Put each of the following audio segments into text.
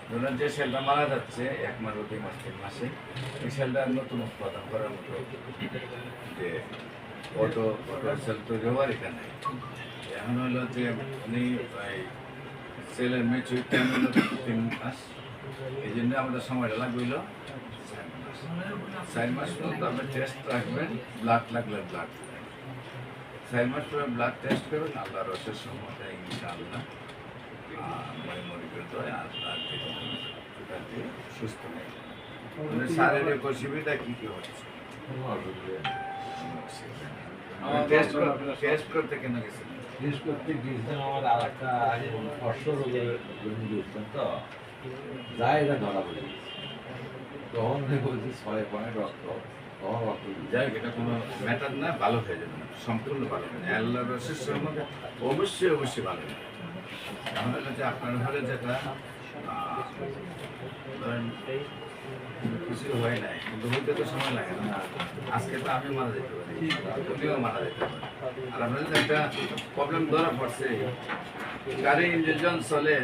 ধরুন যে সেলটা মারা যাচ্ছে 1 মাস 2 মাস 3 মাসে, এই সেলটা নতুন উৎপাদন করার মতো যে অটো সেল তৈরি হওয়ার এটা নেই। এখন হলো যে উনি সেলের ম্যাচুরিটি টাইম হলো 3 মাস, এই জন্য আমাদের সময়টা লাগবে হলো 4 মাস পর্যন্ত আপনি টেস্ট রাখবেন, ব্লাড লাগলে ব্লাড 4 মাস পরে ব্লাড টেস্ট করবেন, আল্লাহর রসের সম্মতে ইনশাআল্লাহ সুস্থ নেই। শারীরিক অসুবিধা কি কি হচ্ছে? টেস্ট করতে কেন গেছেন? টেস্ট করতে গিয়েছিলাম, আমার আর একটা অশ্বরোগের জন্য গিয়েছিলাম, তো যাই এটা ধরা পড়ে গেছে। তখন বলছি 6 পয়েন্ট রক্ত, তখন রক্ত যাই এটা কোনো ম্যাটার না, ভালো হয়ে যাবে, সম্পূর্ণ ভালো হয়ে যাবে আল্লাহর রসের মধ্যে, অবশ্যই অবশ্যই ভালো হবে। আমাদের কাছে আপনার ঘরে যেটা ধরেন কিছু হয় নাই, কিন্তু হইতে তো সময় লাগে না। আজকে তো আমি মারা যেতে পারি, উনিও মারা যেতে পারে। আর আপনার যদি একটা প্রবলেম ধরা পড়ছে, গাড়ি ইঞ্জিন চলে,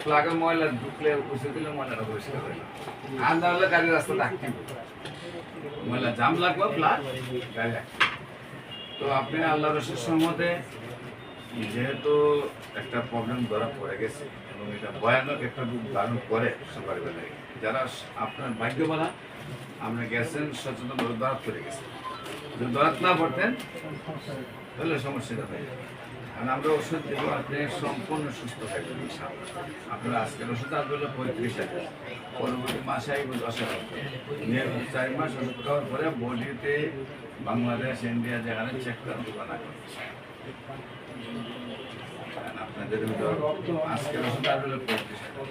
প্লাগে ময়লা ঢুকলে উঁচু দিলে ময়লাটা পরিষ্কার হয় না, আর না হলে গাড়ির রাস্তা রাখতে ময়লা জাম লাগবে, প্লাগ গাড়ি রাখতে। তো আপনি আল্লাহ রসের সম্মতে যেহেতু একটা প্রবলেম ধরা পড়ে গেছে এবং এটা ভয়ানক একটা রূপ ধারণ করে সবার বেলায়, যারা আপনার ভাগ্যবালা আপনি গেছেন সচেতন ধরাত করে গেছেন, যদি ধরাত না পড়তেন তাহলে সমস্যাটা হয়ে যাবে। কারণ আমরা ওষুধ দেবো, আপনি সম্পূর্ণ সুস্থ থাকবেন ইনশাআল্লাহ। আপনার আজকের ওষুধ আসলে 35 টাকা, পরবর্তী মাসে আইব 10 টাকা, 4 মাস ওষুধ খাওয়ার পরে বডিতে বাংলাদেশ ইন্ডিয়া যেখানে চেক করার দোকানা করছে। আপনাদের আজকের ওষুধ আসলে 35 টাকা।